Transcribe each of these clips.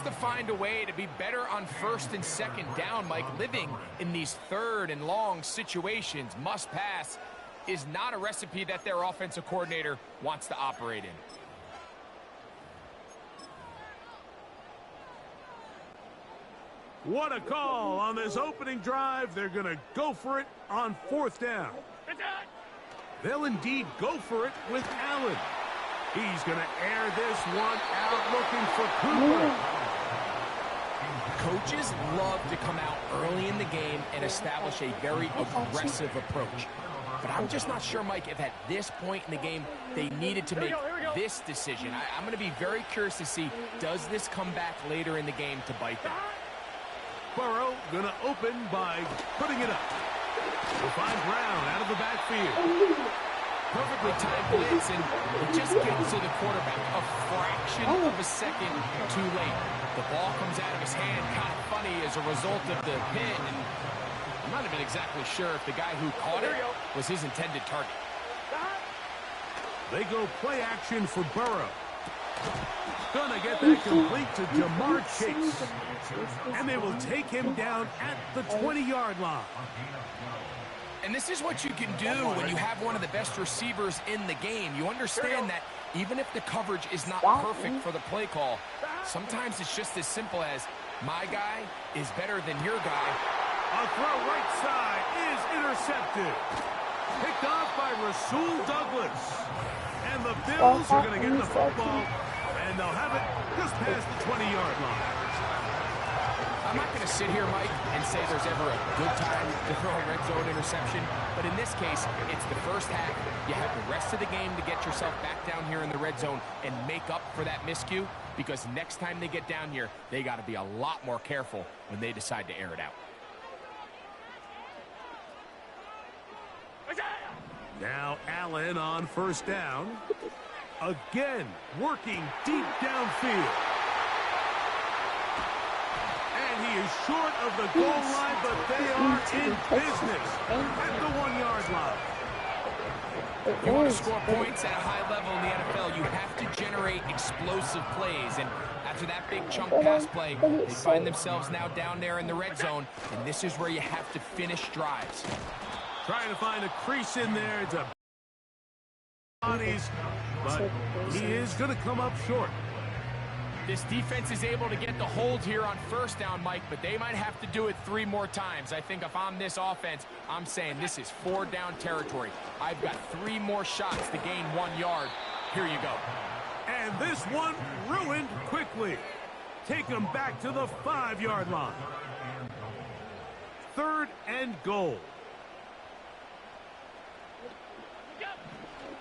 to find a way to be better on first and second down, Mike. Living in these third and long situations, must pass, is not a recipe that their offensive coordinator wants to operate in. What a call on this opening drive. They're going to go for it on fourth down. They'll indeed go for it with Allen. He's going to air this one out looking for Cooper. Coaches love to come out early in the game and establish a very aggressive approach. But I'm just not sure, Mike, if at this point in the game they needed to make this decision. I'm going to be very curious to see, does this come back later in the game to bite them? Burrow going to open by putting it up. We'll find Brown out of the backfield. Perfectly timed blitz, and it just gets to the quarterback a fraction of a second too late. The ball comes out of his hand kind of funny as a result of the hit, and I'm not even exactly sure if the guy who caught it was his intended target. They go play action for Burrow. Gonna get that complete to Jamar Chase. And they will take him down at the 20-yard line. And this is what you can do when you have one of the best receivers in the game. You understand that even if the coverage is not perfect for the play call, sometimes it's just as simple as, my guy is better than your guy. A throw right side is intercepted. Picked off by Rasul Douglas. And the Bills are going to get the football, and they'll have it just past the 20-yard line. I'm not going to sit here, Mike, and say there's ever a good time to throw a red zone interception, but in this case, it's the first half. You have the rest of the game to get yourself back down here in the red zone and make up for that miscue, because next time they get down here, they got to be a lot more careful when they decide to air it out. Now Allen on first down. Again, working deep downfield. And he is short of the goal line, but they are in business at the 1-yard line. You want to score points at a high level in the NFL, you have to generate explosive plays. And after that big chunk pass play, they find themselves now down there in the red zone, and this is where you have to finish drives. Trying to find a crease in there. It's a bodies, but he is going to come up short. This defense is able to get the hold here on first down, Mike, but they might have to do it 3 more times. I think if I'm this offense, I'm saying this is 4-down territory. I've got 3 more shots to gain 1 yard. Here you go. And this one ruined quickly. Take him back to the 5-yard line. 3rd and goal.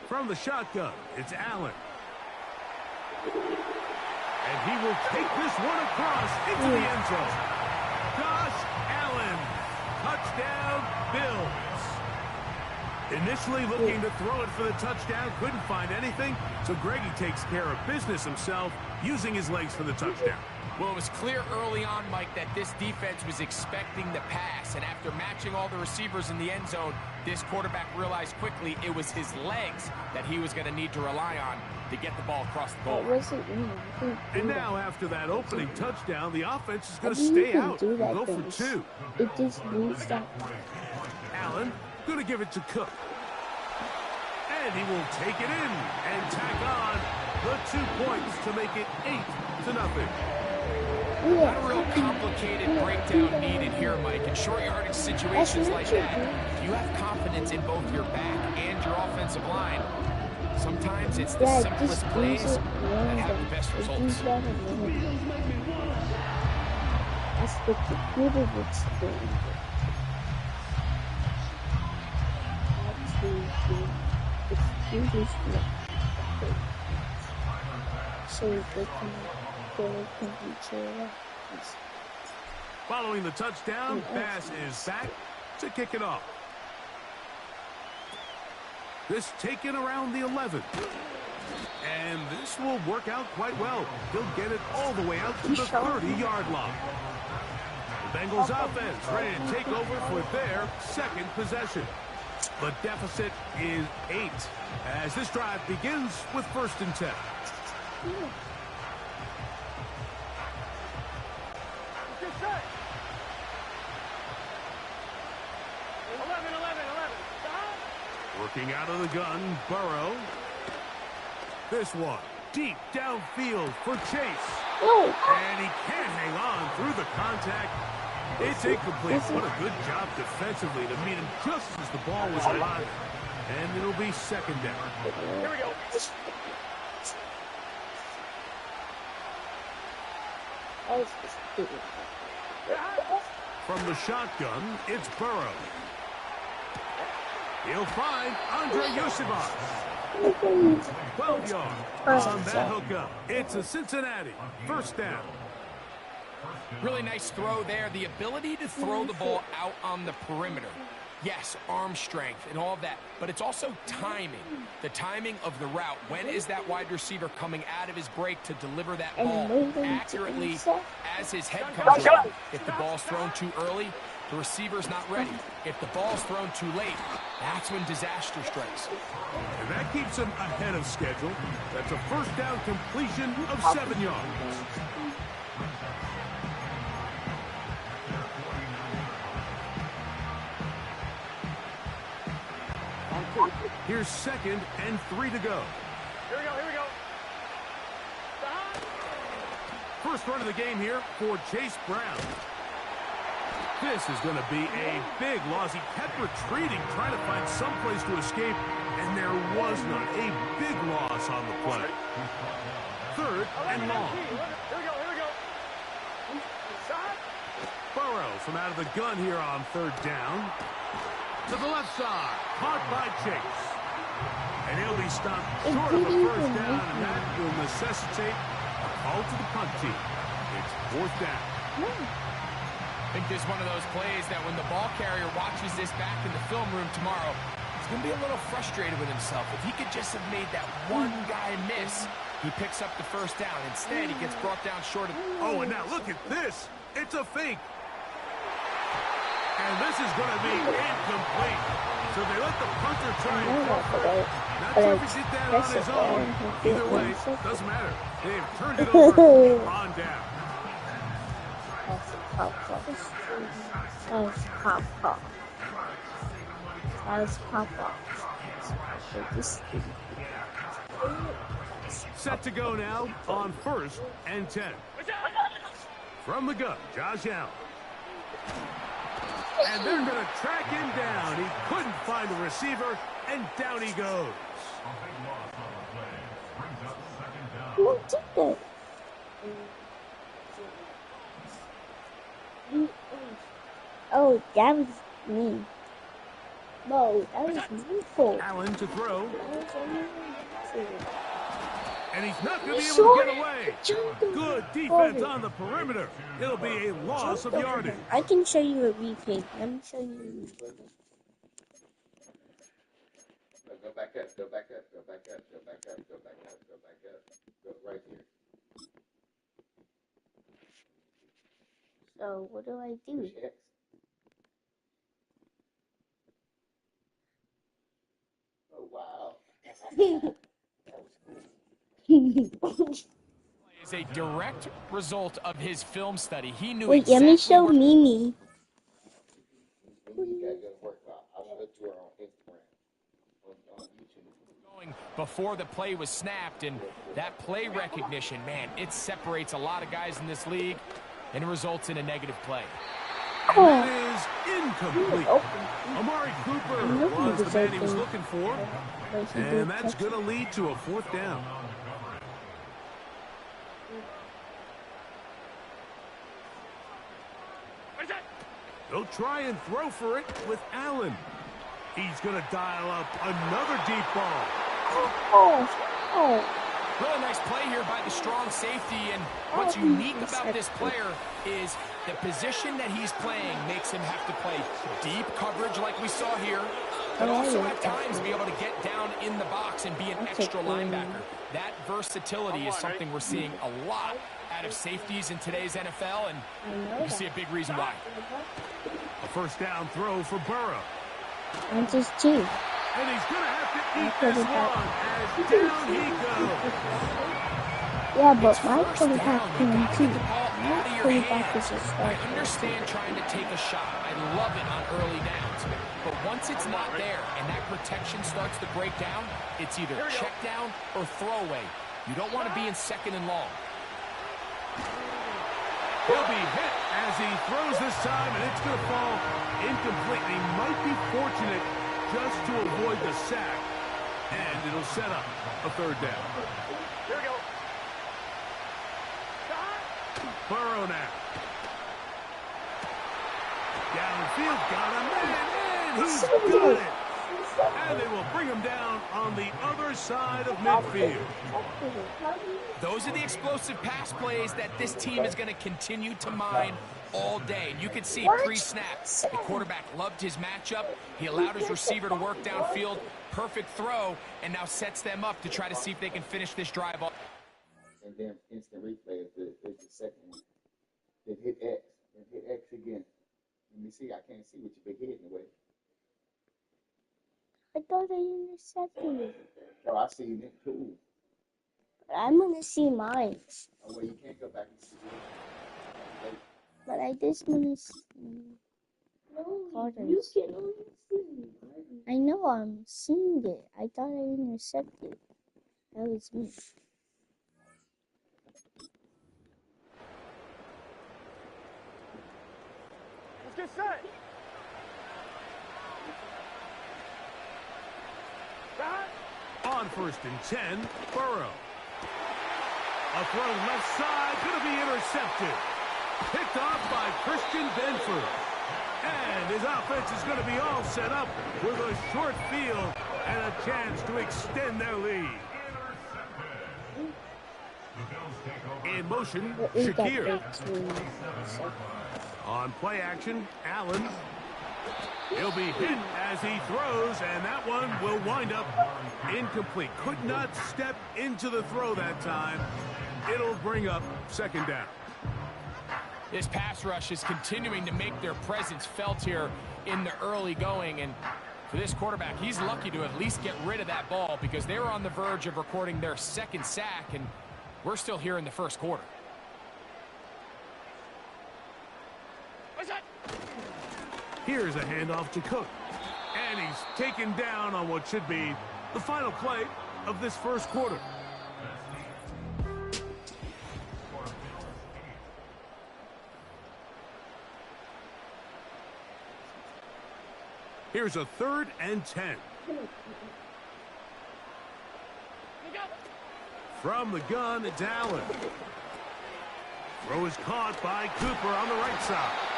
From the shotgun, it's Allen. And he will take this one across into the end zone. Josh Allen, touchdown Bills. Initially looking to throw it for the touchdown, couldn't find anything, so Greggy takes care of business himself, using his legs for the touchdown. Well, it was clear early on, Mike, that this defense was expecting the pass, and after matching all the receivers in the end zone, this quarterback realized quickly it was his legs that he was going to need to rely on to get the ball across the goal line. And now, after that opening touchdown, the offense is going to stay out and go for 2. It just means that Allen going to give it to Cook. And he will take it in and tack on the 2 points to make it 8-0. Not a real complicated breakdown needed here, Mike. In short yardage situations like that, if you have confidence in both your back and your offensive line, sometimes it's the simplest plays that have the best results. That's what the computer would say. So they can go computer. Following the touchdown, Bass is back to kick it off. This taken around the 11. And this will work out quite well. He'll get it all the way out to the 30-yard line. The Bengals offense ready to take over for their second possession. The deficit is 8 as this drive begins with 1st and 10. Working out of the gun, Burrow. This one, deep downfield for Chase. And he can't hang on through the contact. It's incomplete. What a good job defensively to meet him just as the ball was alive. And it'll be second down. Here we go. From the shotgun, it's Burrow. He'll find Andre Yusivas. 12 yards on that hookup. It's a Cincinnati first down. Really nice throw there. The ability to throw the ball out on the perimeter. Yes, arm strength and all of that, but it's also timing. The timing of the route. When is that wide receiver coming out of his break to deliver that ball accurately as his head comes up? If the ball's thrown too early, the receiver's not ready. If the ball's thrown too late, that's when disaster strikes. And that keeps him ahead of schedule. That's a first down completion of 7 yards. Here's 2nd and 3 to go. Here we go. First run of the game here for Chase Brown. This is going to be a big loss. He kept retreating, trying to find some place to escape, and there was none. A big loss on the play. 3rd and long. Here we go. Burrow from out of the gun here on 3rd down. To the left side, caught by Chase. And he'll be stopped short of a first down, and that will necessitate a call to the punt team. It's 4th down. I think this is one of those plays that when the ball carrier watches this back in the film room tomorrow, he's going to be a little frustrated with himself. If he could just have made that one guy miss, he picks up the first down. Instead, he gets brought down short of... Oh, and now look at this. It's a fake. And this is going to be incomplete. So they let the punter try and go for it. Not sure if he did that on his own. Either way, doesn't matter. They've turned it over on down. Set to go now on 1st and 10. From the gun, Josh Allen. And they're going to track him down. He couldn't find a receiver, and down he goes. Who did that? Oh, that was me. No, that was my fault. Allen to throw. And he's not going to be able to get away. Good defense on the perimeter. It'll be a loss of yardage. I can show you a replay. Let me show you. Go back up, go back up, go back up, go back up, go back up, go back up. Go right here. So, what do I do? X. Oh, wow. Is a direct result of his film study. He knew Wait, exactly let me show Mimi. You guys gotta work out. I'll show it to her on Instagram. On YouTube. going before the play was snapped, and that play recognition, man, it separates a lot of guys in this league and results in a negative play. And that is incomplete. Amari Cooper was the man he was looking for. And that's going to lead to a 4th down. They'll try and throw for it with Allen. He's going to dial up another deep ball. Really nice play here by the strong safety, and what's unique about this player is the position that he's playing makes him have to play deep coverage like we saw here, but also at times be able to get down in the box and be an extra linebacker. That versatility is something we're seeing a lot out of safeties in today's NFL, and you can see a big reason why. A first down throw for Burrow. And just 2. And he's going to have to eat this one as down he goes. Yeah, but my phone has 2 and 2. hands. I understand trying to take a shot. I love it on early downs. But once it's not there and that protection starts to break down, it's either check down or throwaway. You don't want to be in second and long. He'll be hit as he throws this time, and it's going to fall incomplete. He might be fortunate just to avoid the sack, and it'll set up a third down. Here we go. Burrow now. Downfield, got him, and he's got it. And they will bring him down on the other side of midfield. Those are the explosive pass plays that this team is going to continue to mine all day. You can see pre-snap, the quarterback loved his matchup. He allowed his receiver to work downfield. Perfect throw, and now sets them up to try to see if they can finish this drive off. And then instant replay is the second one. Then hit X. Then hit X again. Let me see. I can't see with your big head in the way. I thought I intercepted it. Oh, I see it. Cool. I'm gonna see mine. Oh, well, you can't go back and see it. But I just wanna see. No, you can only see. I know I'm seeing it. I thought I intercepted. That was me. Let's get set. On 1st and 10, Burrow. A throw left side, going to be intercepted. Picked off by Christian Benford. And his offense is going to be all set up with a short field and a chance to extend their lead. In motion, Shakir. On play action, Allen. He'll be hit as he throws, and that one will wind up incomplete. Could not step into the throw that time. It'll bring up second down. This pass rush is continuing to make their presence felt here in the early going, and for this quarterback, he's lucky to at least get rid of that ball because they were on the verge of recording their second sack, and we're still here in the first quarter. Here's a handoff to Cook. And he's taken down on what should be the final play of this first quarter. Here's a 3rd and 10. From the gun, it's Allen. Throw is caught by Cooper on the right side.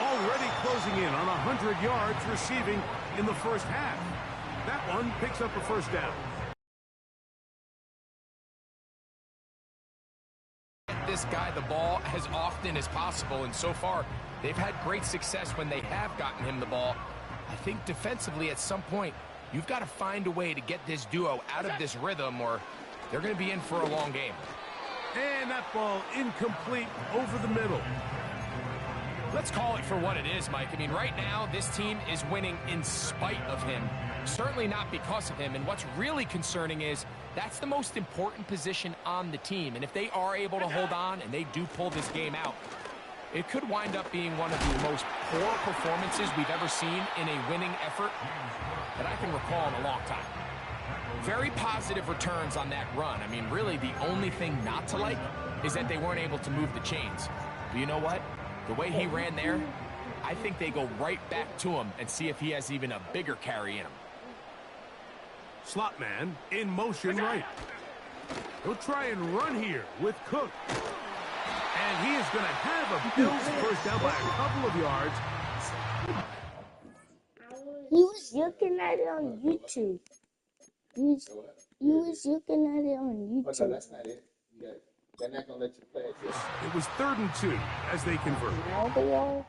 Already closing in on 100 yards receiving in the first half. That one picks up a first down. This guy the ball as often as possible, and so far they've had great success when they have gotten him the ball. I think defensively at some point you've got to find a way to get this duo out of this rhythm or they're going to be in for a long game. And that ball incomplete over the middle. Let's call it for what it is, Mike. I mean, right now, this team is winning in spite of him. Certainly not because of him. And what's really concerning is that's the most important position on the team. And if they are able to hold on and they do pull this game out, it could wind up being one of the most poor performances we've ever seen in a winning effort that I can recall in a long time. Very positive returns on that run. I mean, really, the only thing not to like is that they weren't able to move the chains. But you know what? The way he ran there, I think they go right back to him and see if he has even a bigger carry in him. Slot man in motion right. He'll try and run here with Cook. And he is going to have a Bills first down by a couple of yards. He was looking at it on YouTube. He was looking at it on Oh, no, YouTube. that's not it. They're not going to let you play it. Just... It was 3rd and 2 as they convert. Now they are.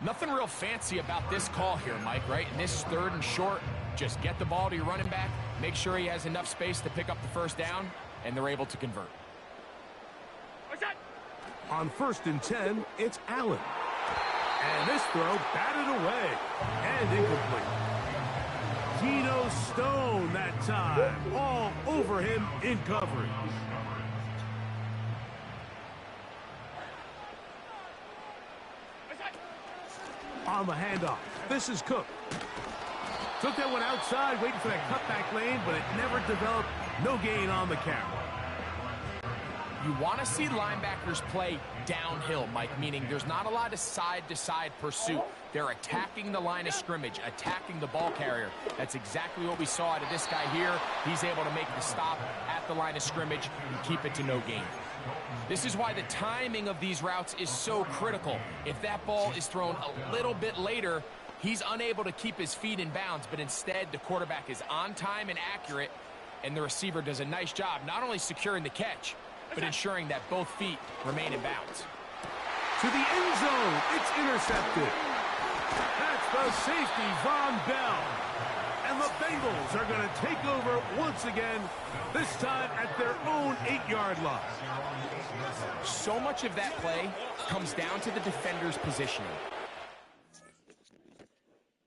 Nothing real fancy about this call here, Mike, right? In this 3rd and short, just get the ball to your running back, make sure he has enough space to pick up the first down, and they're able to convert. On 1st and 10, it's Allen. And this throw batted away and incomplete. Geno Stone that time, all over him in coverage. On the handoff, this is Cook. Took that one outside, waiting for that cutback lane, but it never developed. No gain on the carry. You want to see linebackers play downhill, Mike, meaning there's not a lot of side-to-side pursuit. They're attacking the line of scrimmage, attacking the ball carrier. That's exactly what we saw out of this guy here. He's able to make the stop at the line of scrimmage and keep it to no gain. This is why the timing of these routes is so critical. If that ball is thrown a little bit later, he's unable to keep his feet in bounds, but instead the quarterback is on time and accurate, and the receiver does a nice job not only securing the catch, but ensuring that both feet remain in bounds. To the end zone, it's intercepted. That's the safety, Von Bell. And the Bengals are going to take over once again, this time at their own 8-yard line. So much of that play comes down to the defender's positioning.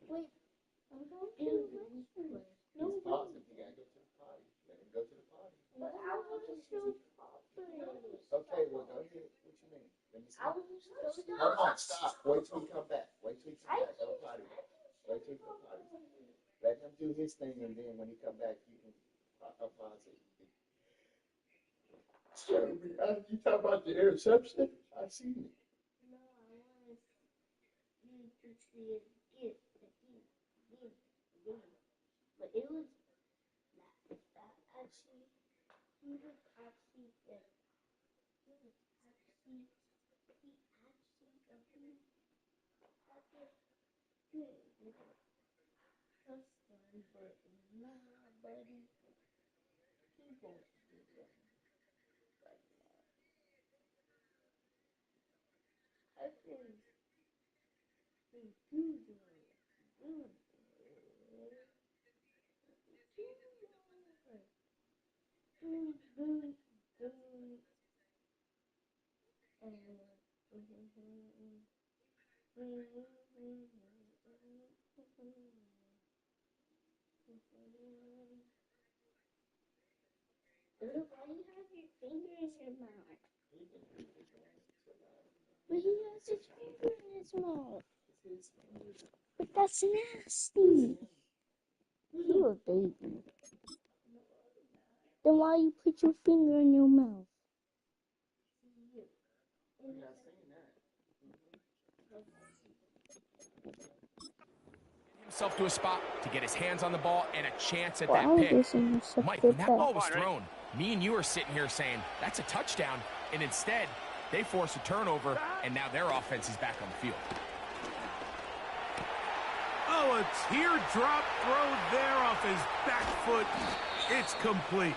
Wait, He's pausing. He got to go to the potty. Let him go to the potty. but I want to show Okay, well, go ahead. What you mean? Let me see. I want to show Hold on, stop. Wait till he come back. Wait till he come back. Go potty. Wait till he come potty. Let him do his thing, and then when he come back, you can pause it. You talk about the interception? I seen it. No, I want you to see it again. But it was that actually, he was actually like, but nah, buddy, he won't do that. But I think he do it. Why do you have your finger in your mouth? But he has his finger in his mouth. But that's nasty. You're a baby. Then why you put your finger in your mouth? Himself to a spot to get his hands on the ball and a chance at that pick. Mike, when that ball was thrown, me and you are sitting here saying, that's a touchdown. And instead, they force a turnover, and now their offense is back on the field. Oh, a teardrop throw there off his back foot. It's complete.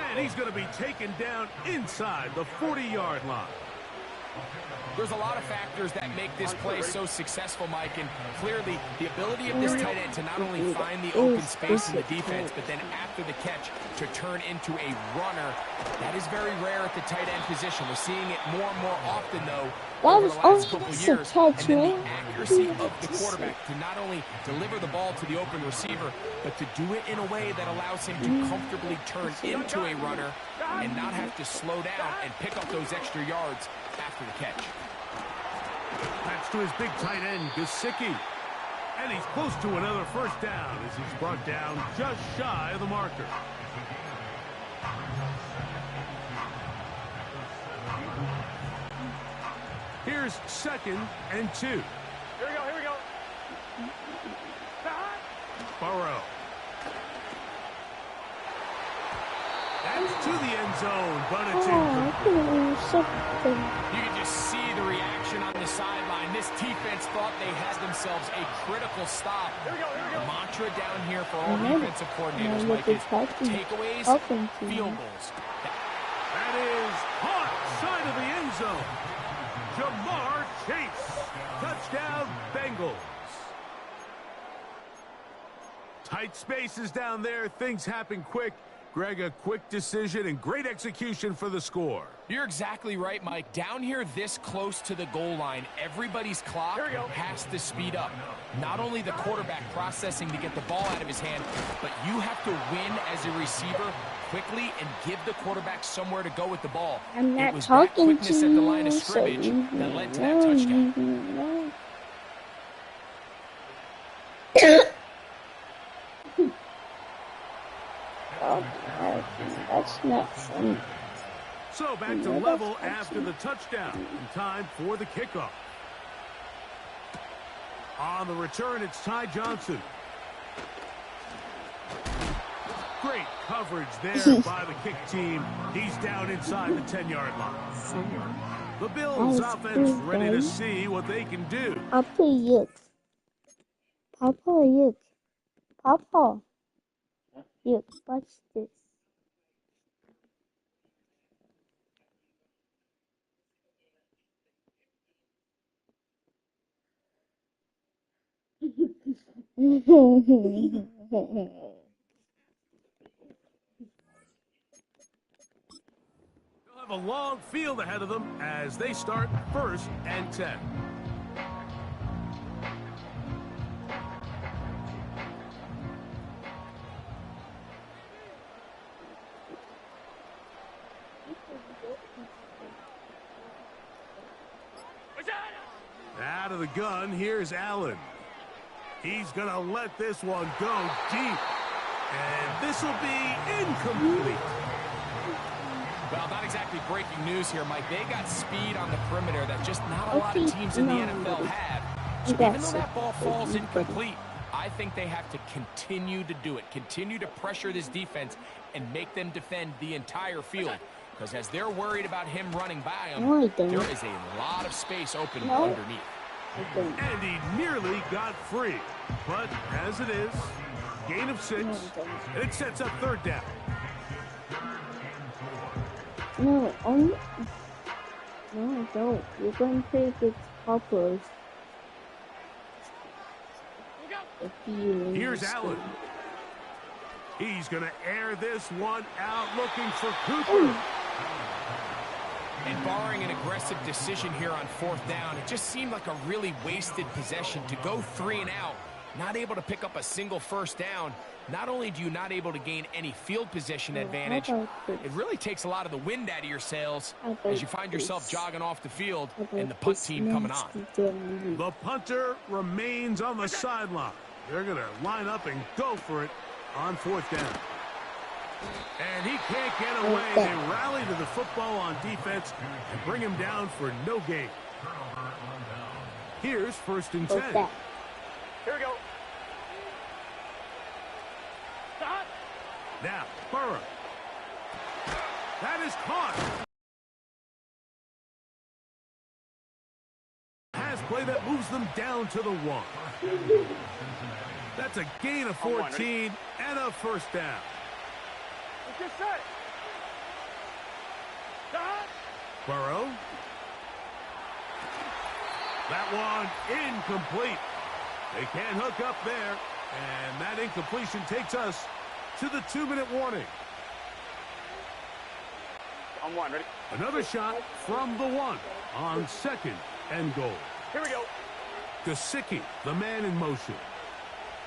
And he's going to be taken down inside the 40-yard line. There's a lot of factors that make this play so successful, Mike, and clearly the ability of this tight end to not only find the open space in the defense, but then after the catch to turn into a runner, that is very rare at the tight end position. We're seeing it more and more often, though, over the last couple of years. And then the accuracy of the quarterback to not only deliver the ball to the open receiver, but to do it in a way that allows him to comfortably turn into a runner and not have to slow down and pick up those extra yards after the catch. That's to his big tight end, Gesicki. And he's close to another first down as he's brought down just shy of the marker. Here's 2nd and 2. Here we go. Burrow. That's to the end zone, but it's incomplete. You can just see the reaction on the sideline. This defense thought they had themselves a critical stop. Here we go. The mantra down here for all defensive coordinators, Mike, is takeaways, field goals. That is hot side of the end zone. Jamar Chase. Touchdown, Bengals. Tight spaces down there. Things happen quick. Greg, a quick decision and great execution for the score. You're exactly right, Mike. Down here this close to the goal line, everybody's clock has to speed up. Not only the quarterback processing to get the ball out of his hand, but you have to win as a receiver quickly and give the quarterback somewhere to go with the ball. I'm not it was talking that quickness to at the line of you, scrimmage so that led to that touchdown. Oh, that's not funny. So back to level after the touchdown. In time for the kickoff. On the return, it's Ty Johnson. Great coverage there by the kick team. He's down inside the 10-yard line. The Bills offense ready to see what they can do. Papa, look. Papa, look. Papa. Look, watch this. They'll have a long field ahead of them as they start 1st and 10. Out of the gun, here's Allen. He's going to let this one go deep. And this will be incomplete. Well, not exactly breaking news here, Mike. They got speed on the perimeter that just not a lot of teams in the NFL have. So even though that ball falls incomplete, I think they have to continue to do it. Continue to pressure this defense and make them defend the entire field. Because as they're worried about him running by them, there is a lot of space open underneath. And he nearly got free. But as it is, gain of 6, and it sets up 3rd down. No, I don't. You're going to play against Poppers. Here's Allen. He's going to air this one out, looking for Cooper. And barring an aggressive decision here on 4th down, it just seemed like a really wasted possession to go 3 and out, not able to pick up a single 1st down. Not only do you not able to gain any field position advantage, it really takes a lot of the wind out of your sails as you find yourself jogging off the field and the punt team coming on. The punter remains on the sideline. They're going to line up and go for it on 4th down. And he can't get away. They rally to the football on defense and bring him down for no gain. Here's 1st and 10. Here we go. Now, Burrow. That is caught. Has play that moves them down to the 1. That's a gain of 14 and a 1st down. Get set. Burrow. That one incomplete. They can't hook up there. And that incompletion takes us to the 2-minute warning. On 1, ready? Another shot from the 1 on 2nd and goal. Here we go. Gesicki, the man in motion.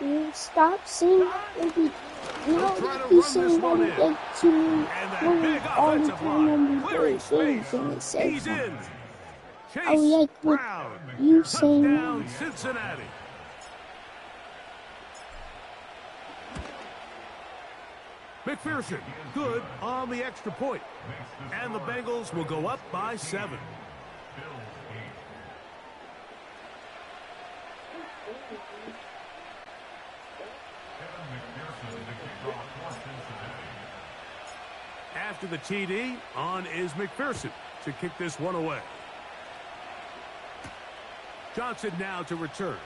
You stop saying every. They'll try to run this one in. And that big offensive line, clearing space. He's in. Chase Brown. You saying Touchdown, Cincinnati. McPherson, good on the extra point. And the Bengals will go up by 7. After the TD, on is McPherson to kick this one away. Johnson now to return.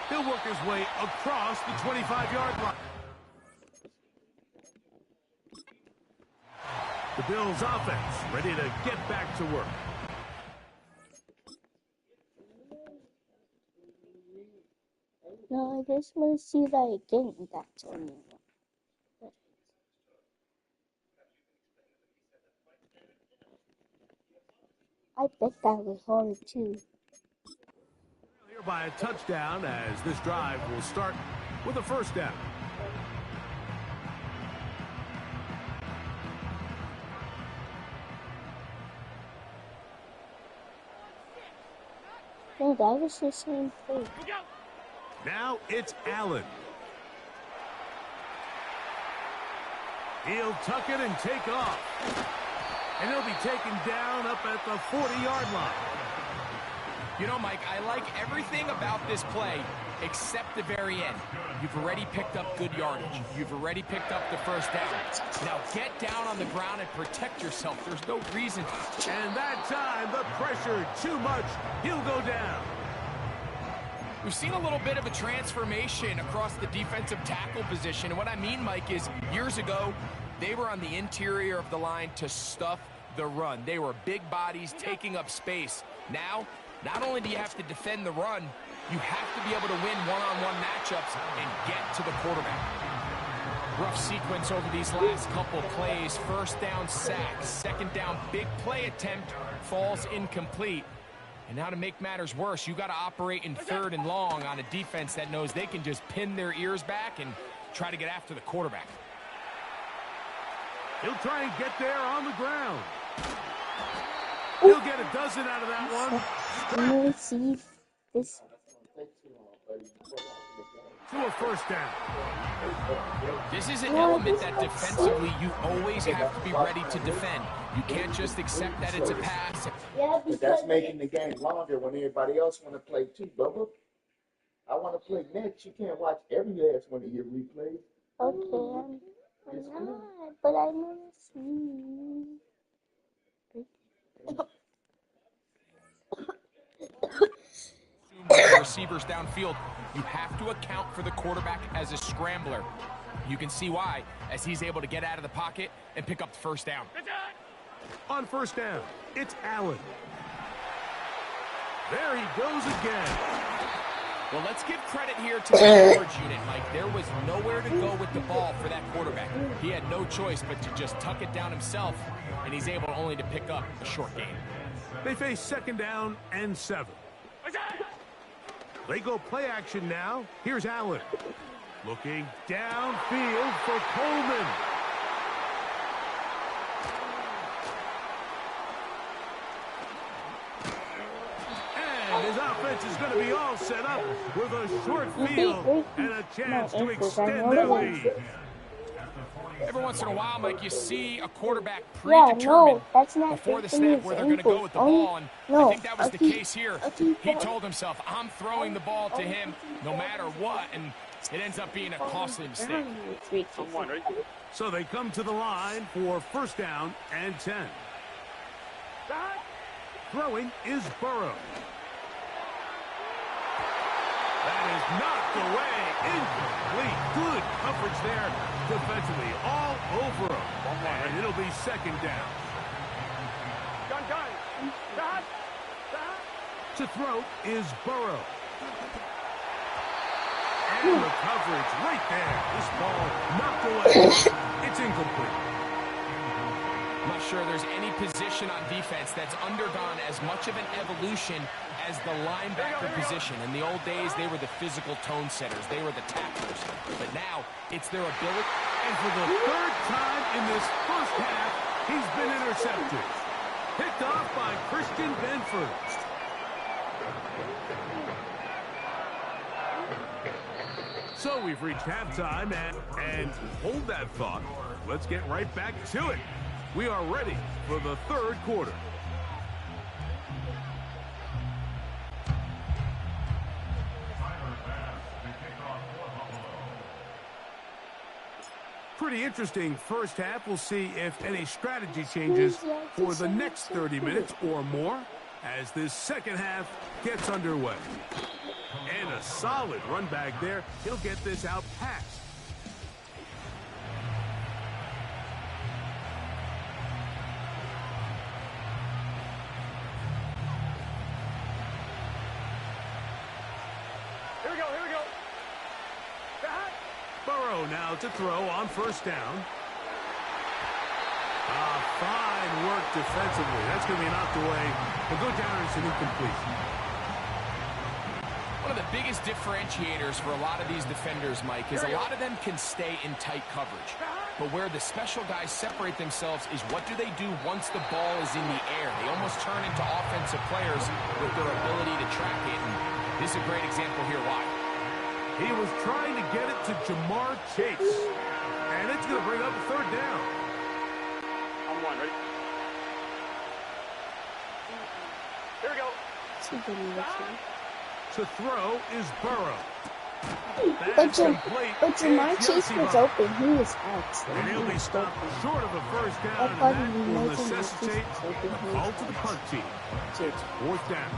He'll work his way across the 25-yard line. The Bills offense ready to get back to work. No, I just want to see that again. That's only one. I bet that was hard too. Here by a touchdown as this drive will start with a first down. No, that was the same thing. Now it's Allen. He'll tuck it and take off. And he'll be taken down up at the 40-yard line. You know, Mike, I like everything about this play except the very end. You've already picked up good yardage. You've already picked up the first down. Now get down on the ground and protect yourself. There's no reason to. And that time, the pressure too much. He'll go down. We've seen a little bit of a transformation across the defensive tackle position. And what I mean, Mike, is years ago, they were on the interior of the line to stuff the run. They were big bodies taking up space. Now, not only do you have to defend the run, you have to be able to win one-on-one matchups and get to the quarterback. Rough sequence over these last couple plays. First down sack, second down big play attempt falls incomplete. And now to make matters worse, you got to operate in third and long on a defense that knows they can just pin their ears back and try to get after the quarterback. He'll try and get there on the ground. He'll get a dozen out of that one. Let me see this. To a first down. This is an element that defensively you always have to be ready to defend. You can't just accept that it's a pass. Yeah, But that's making the game longer when everybody else want to play too, Bubba. I want to play next. You can't watch every last one of your replays. Okay, I'm not, but I want to see. The receivers downfield, you have to account for the quarterback as a scrambler. You can see why, as he's able to get out of the pocket and pick up the first down. On first down, it's Allen. There he goes again. Well, let's give credit here to the coverage unit, Mike. There was nowhere to go with the ball for that quarterback. He had no choice but to just tuck it down himself, and he's able only to pick up a short gain. They face second down and 7. They go play action now. Here's Allen. Looking downfield for Coleman. And his offense is going to be all set up with a short field and a chance to extend their lead. Every once in a while, Mike, you see a quarterback Yeah, predetermined no, that's not before the fixing snap his where they're going to go with the ankle. ball, and No, I think that was the case here. okay, He told himself, I'm throwing the ball to him no matter what, and it ends up being a costly mistake. On one, ready? So they come to the line for first down and 10. Throwing is Burrow. That is knocked away. Incomplete. Good coverage there defensively. All over him. And it'll be second down. Gun. To throw is Burrow. And the coverage right there. This ball knocked away. It's incomplete. I'm not sure there's any position on defense that's undergone as much of an evolution as the linebacker position. In the old days, they were the physical tone setters. They were the tacklers. But now, it's their ability. And for the third time in this first half, he's been intercepted. Picked off by Christian Benford. So we've reached halftime, and hold that thought. Let's get right back to it. We are ready for the third quarter. Pretty interesting first half. We'll see if any strategy changes for the next 30 minutes or more as this second half gets underway. And a solid run back there. He'll get this out past. Here we go. Burrow now to throw on first down. Fine work defensively. That's going to be knocked away. We'll go down as an incomplete. One of the biggest differentiators for a lot of these defenders, Mike, is a lot of them can stay in tight coverage. But where the special guys separate themselves is what do they do once the ball is in the air. They almost turn into offensive players with their ability to track it. And this is a great example here why. He was trying to get it to Jamar Chase. And it's going to bring up a third down. On one, ready? Here we go. To throw is Burrow. But Jamar Chase was open. He was out. And he'll be stopped short of a first down. I And thought that he will was necessitate a call to the punt team. It's fourth down.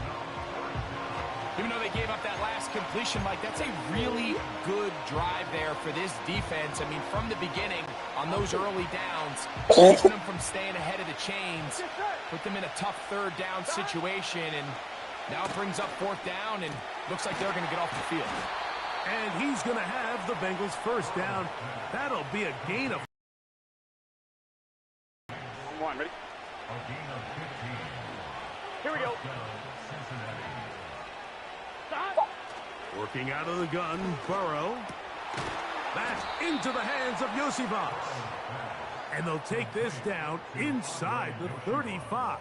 Even though they gave up that last completion, Mike, that's a really good drive there for this defense. I mean, from the beginning, on those early downs, keeping them from staying ahead of the chains, put them in a tough third down situation, and now it brings up fourth down, and looks like they're going to get off the field. And he's going to have the Bengals first down. That'll be a gain of... On one, ready? Here we go. Working out of the gun, Burrow. That's into the hands of Yosivas. And they'll take this down inside the 35.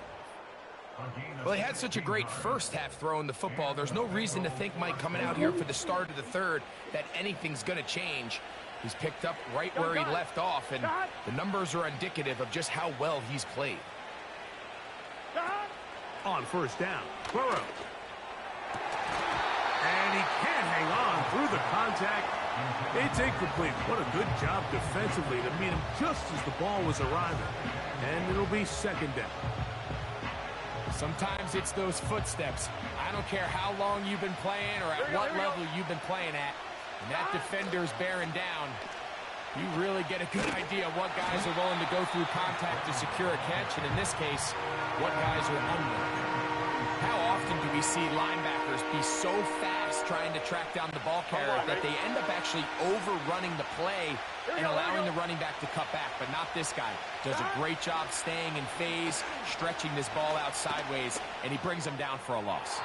Well, he had such a great first half throwing the football. There's no reason to think, Mike, coming out here for the start of the third, that anything's going to change. He's picked up right where he left off, and the numbers are indicative of just how well he's played. On first down, Burrow. And he can't hang on through the contact. It's incomplete. What a good job defensively to meet him just as the ball was arriving. And it'll be second down. Sometimes it's those footsteps. I don't care how long you've been playing or at what level you've been playing at. When that defender's bearing down, you really get a good idea of what guys are willing to go through contact to secure a catch, and in this case, what guys are unwilling. How often do we see linebackers be so fast trying to track down the ball carrier that they end up actually overrunning the play and allowing the running back to cut back? But not this guy. Does a great job staying in phase, stretching this ball out sideways, and he brings him down for a loss.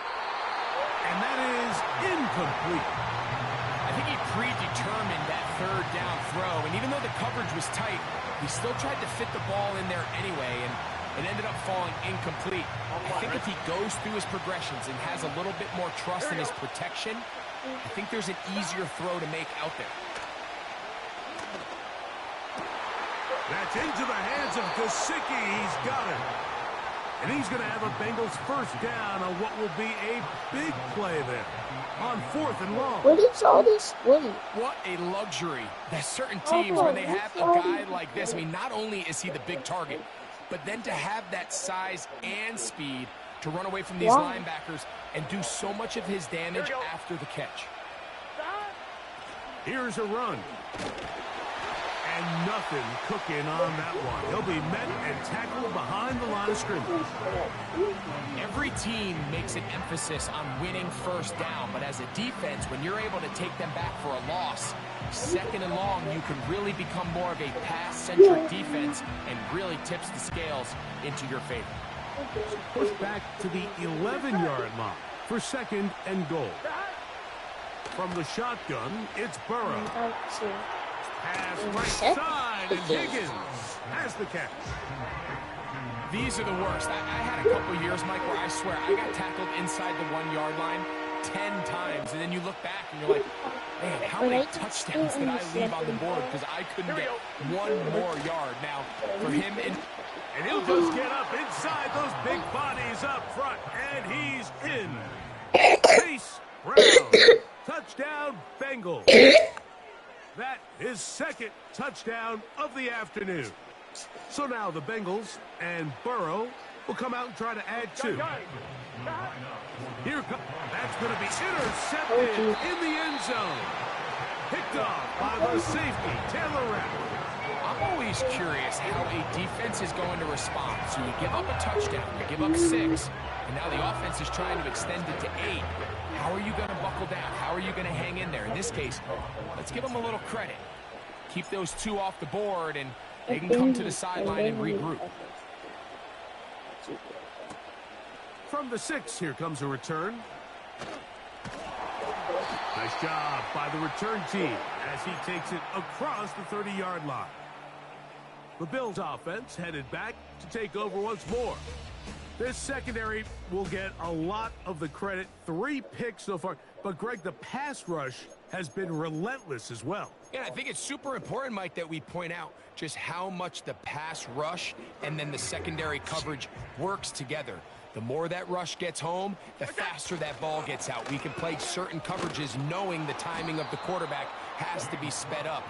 And that is incomplete. I think he predetermined that third down throw, and even though the coverage was tight, he still tried to fit the ball in there anyway, and it ended up falling incomplete. I think if he goes through his progressions and has a little bit more trust in his protection, I think there's an easier throw to make out there. That's into the hands of Gesicki. He's got it. And he's going to have a Bengals first down on what will be a big play there on fourth and long. What is all this winning? What a luxury. There's certain teams when they have a guy like this. I mean, not only is he the big target, but then to have that size and speed to run away from these linebackers and do so much of his damage after the catch. Here's a run. And nothing cooking on that one. He'll be met and tackled behind the line of scrimmage. Every team makes an emphasis on winning first down, but as a defense, when you're able to take them back for a loss, second and long, you can really become more of a pass-centric defense and really tips the scales into your favor. Push back to the 11-yard line for second and goal. From the shotgun, it's Burrow. Pass right side, and Higgins has the catch. These are the worst. I had a couple years, Mike, where I swear I got tackled inside the 1-yard line 10 times, and then you look back and you're like, man, how many touchdowns did I leave on the board because I couldn't get one more yard. Now, for him, and he'll just get up inside those big bodies up front, and he's in. Chase Brown, touchdown Bengals. That is second touchdown of the afternoon. So now the Bengals and Burrow will come out and try to add two. Here comes. That's going to be intercepted in the end zone. Picked off by the safety, Taylor Rapp. I'm always curious how a defense is going to respond. So you give up a touchdown, you give up 6, and now the offense is trying to extend it to 8. How are you going to buckle down? How are you going to hang in there? In this case, let's give them a little credit. Keep those 2 off the board, and They can come to the sideline and regroup. From the 6, here comes a return. Nice job by the return team as he takes it across the 30-yard line. The Bills offense headed back to take over once more. This secondary will get a lot of the credit. 3 picks so far. But, Greg, the pass rush has been relentless as well. Yeah, I think it's super important, Mike, that we point out just how much the pass rush and then the secondary coverage works together. The more that rush gets home, the faster that ball gets out. We can play certain coverages knowing the timing of the quarterback has to be sped up.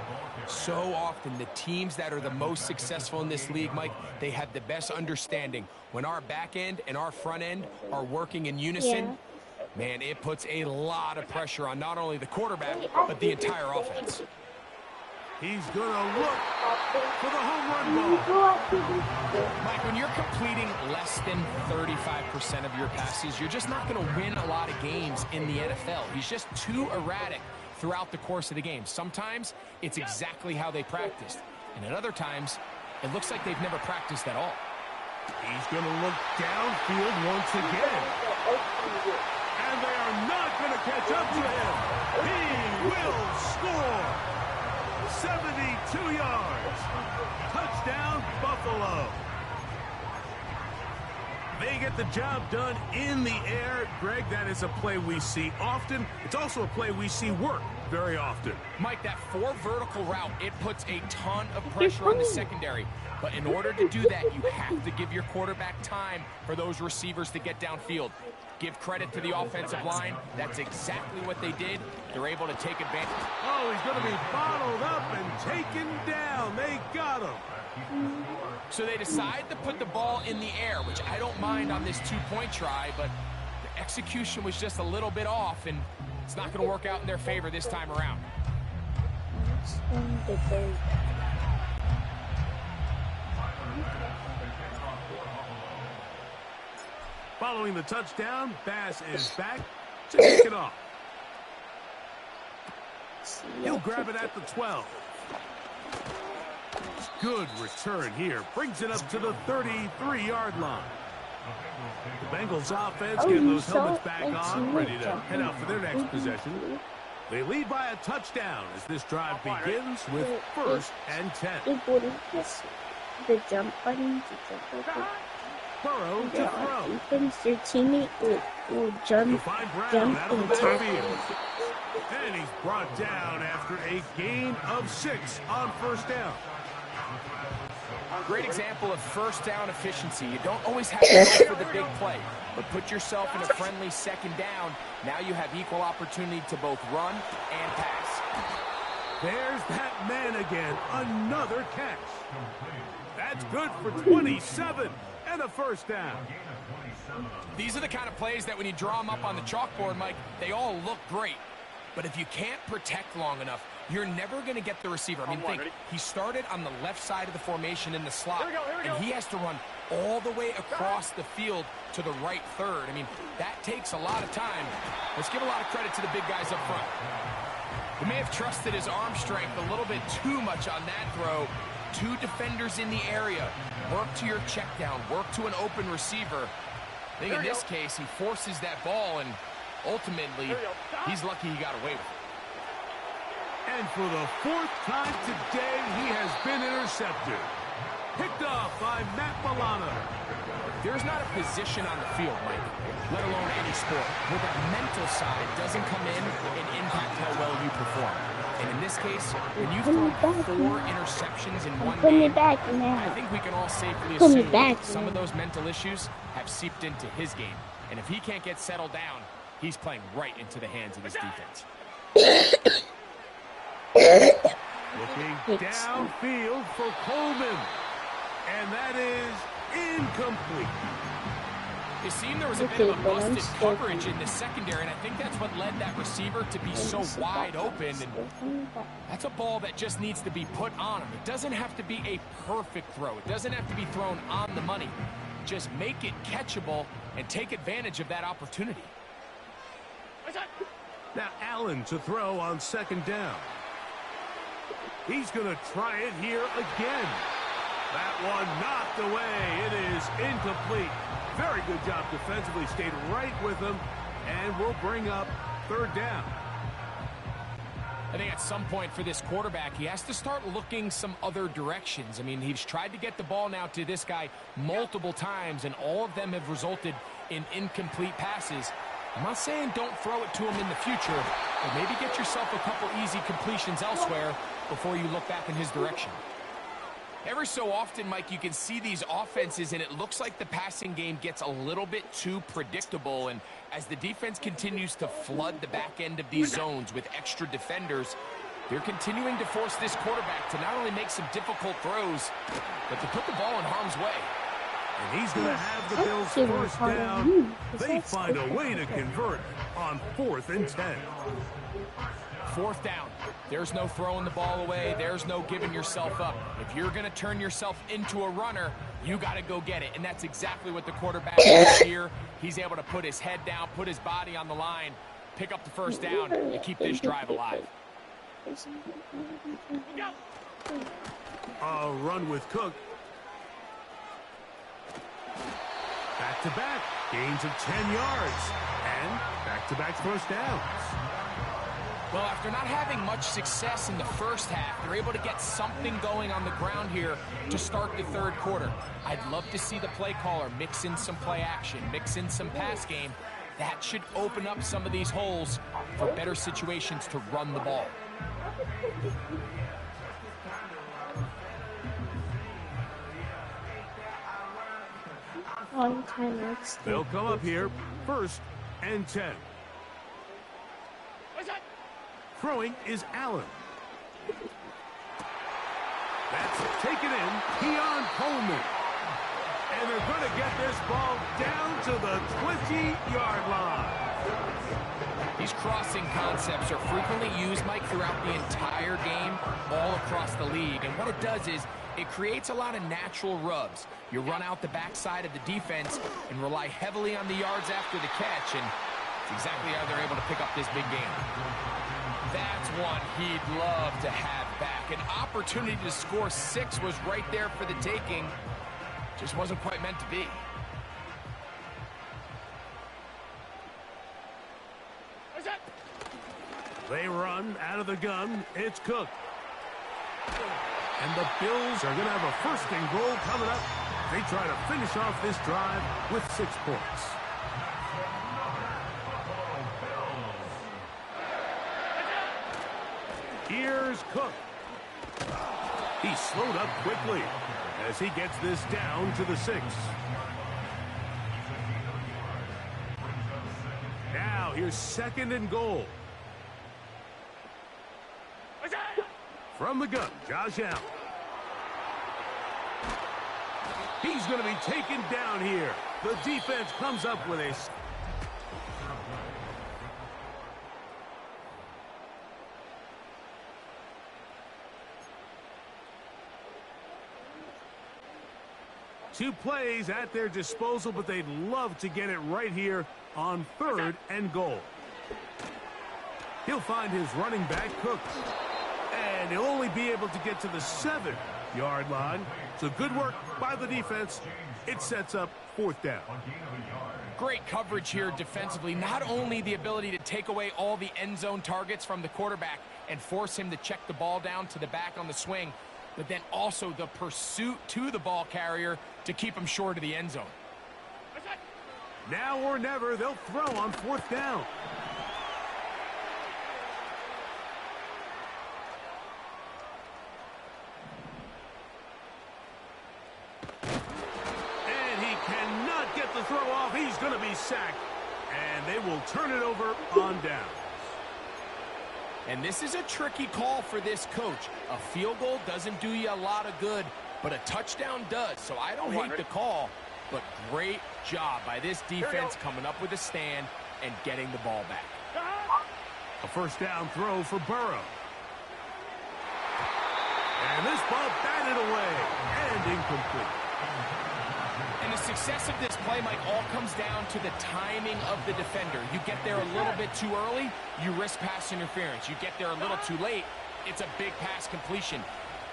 So often, the teams that are the most successful in this league, Mike, they have the best understanding. When our back end and our front end are working in unison, man, it puts a lot of pressure on not only the quarterback, but the entire offense. He's going to look for the home run ball. Mike, when you're completing less than 35% of your passes, you're just not going to win a lot of games in the NFL. He's just too erratic throughout the course of the game. Sometimes it's exactly how they practiced, and at other times, it looks like they've never practiced at all. He's going to look downfield once again. And they are not going to catch up to him. He will score. 72 yards. Touchdown, Buffalo. They get the job done in the air. Greg, that is a play we see often. It's also a play we see work very often. Mike, that 4 vertical route, it puts a ton of pressure on the secondary. But in order to do that, you have to give your quarterback time for those receivers to get downfield. Give credit to the offensive line. That's exactly what they did. They're able to take advantage. Oh, he's going to be bottled up and taken down. They got him. So they decide to put the ball in the air, which I don't mind on this 2-point try, but the execution was just a little bit off, and it's not going to work out in their favor this time around. Following the touchdown, Bass is back to kick it off. He'll grab it at the 12. Good return here. Brings it up to the 33-yard line. The Bengals offense getting those helmets back on, ready to head out for their next possession. They lead by a touchdown as this drive begins with 1st and 10. The jump button to jump over. Burrow to throw. Defense, your teammate will jump and tackle. And he's brought down after a gain of 6 on 1st down. Great example of 1st down efficiency. You don't always have to go for the big play, but put yourself in a friendly 2nd down. Now you have equal opportunity to both run and pass. There's that man again. Another catch. That's good for 27 and a 1st down. These are the kind of plays that when you draw them up on the chalkboard, Mike, they all look great. But if you can't protect long enough, you're never going to get the receiver. I mean, think, he started on the left side of the formation in the slot, and he has to run all the way across the field to the right 3rd. I mean, that takes a lot of time. Let's give a lot of credit to the big guys up front. He may have trusted his arm strength a little bit too much on that throw. 2 defenders in the area. Work to your check down. Work to an open receiver. I think in this case, he forces that ball, and ultimately, he's lucky he got away with it. And for the 4th time today, he has been intercepted. Picked off by Matt Milano. There's not a position on the field, Mike, let alone any sport, where the mental side doesn't come in and impact how well you perform. And in this case, when you've thrown 4 interceptions in one game, I think we can all safely assume that some of those mental issues have seeped into his game. And if he can't get settled down, he's playing right into the hands of his defense. Looking downfield for Coleman. And that is incomplete. It seemed there was a bit of a busted coverage in the secondary, and I think that's what led that receiver to be so wide open. And that's a ball that just needs to be put on him. It doesn't have to be a perfect throw. It doesn't have to be thrown on the money. Just make it catchable and take advantage of that opportunity. Now Allen to throw on 2nd down. He's going to try it here again. That one knocked away. It is incomplete. Very good job defensively. Stayed right with him. And we'll bring up third down. I think at some point for this quarterback, he has to start looking some other directions. I mean, he's tried to get the ball now to this guy multiple times, and all of them have resulted in incomplete passes. I'm not saying don't throw it to him in the future, but maybe get yourself a couple easy completions elsewhere before you look back in his direction. Every so often, Mike, you can see these offenses, and it looks like the passing game gets a little bit too predictable. And as the defense continues to flood the back end of these zones with extra defenders, they're continuing to force this quarterback to not only make some difficult throws, but to put the ball in harm's way. And he's going to have the Bills first down. They find a way to convert on 4th and 10. 4th down. There's no throwing the ball away. There's no giving yourself up. If you're going to turn yourself into a runner, you got to go get it. And that's exactly what the quarterback does here. He's able to put his head down, put his body on the line, pick up the first down, and keep this drive alive. A run with Cook. Back-to-back, gains of 10 yards. And back-to-back first downs. Well, after not having much success in the first half, they're able to get something going on the ground here to start the third quarter. I'd love to see the play caller mix in some play action, mix in some pass game. That should open up some of these holes for better situations to run the ball. They'll come up here, 1st and 10. Throwing is Allen. That's taken in. Keon Coleman. And they're going to get this ball down to the 20-yard line. These crossing concepts are frequently used, Mike, throughout the entire game, all across the league. And what it does is it creates a lot of natural rubs. You run out the backside of the defense and rely heavily on the yards after the catch, and it's exactly how they're able to pick up this big game. That's one he'd love to have back. An opportunity to score 6 was right there for the taking. Just wasn't quite meant to be. They run out of the gun. It's Cook. And the Bills are going to have a 1st and goal coming up. They try to finish off this drive with 6 points. Here's Cook. He slowed up quickly as he gets this down to the 6. Now here's 2nd and goal. From the gun, Josh Allen. He's going to be taken down here. The defense comes up with a... Two plays at their disposal, but they'd love to get it right here on 3rd and goal. He'll find his running back, Cook. And he'll only be able to get to the 7-yard line. So good work by the defense. It sets up 4th down. Great coverage here defensively. Not only the ability to take away all the end zone targets from the quarterback and force him to check the ball down to the back on the swing, but then also the pursuit to the ball carrier to keep him short of the end zone. Now or never, they'll throw on 4th down. And he cannot get the throw off. He's going to be sacked. And they will turn it over on down. And this is a tricky call for this coach. A field goal doesn't do you a lot of good, but a touchdown does. So I don't hate the call, but great job by this defense coming up with a stand and getting the ball back. A 1st down throw for Burrow. And this ball batted away and incomplete. And the success of this play, Mike, all comes down to the timing of the defender. You get there a little bit too early, you risk pass interference. You get there a little too late, it's a big pass completion.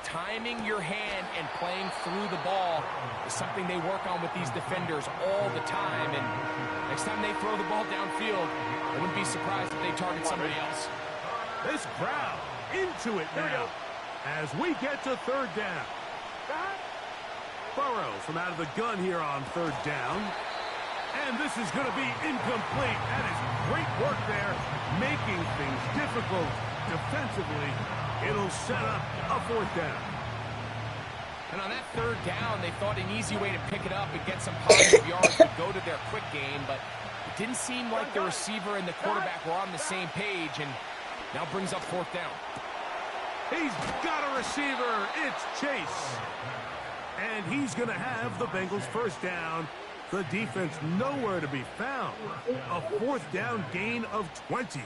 timing your hand and playing through the ball is something they work on with these defenders all the time. And next time they throw the ball downfield, I wouldn't be surprised if they target somebody else. This crowd into it now as we get to third down. Burrow from out of the gun here on third down. And this is going to be incomplete. That is great work there, making things difficult defensively. It'll set up a fourth down. And on that third down, they thought an easy way to pick it up and get some positive yards would go to their quick game, but it didn't seem like the receiver and the quarterback were on the same page, and now brings up fourth down. He's got a receiver. It's Chase. And he's going to have the Bengals first down. The defense nowhere to be found. A fourth down gain of 20.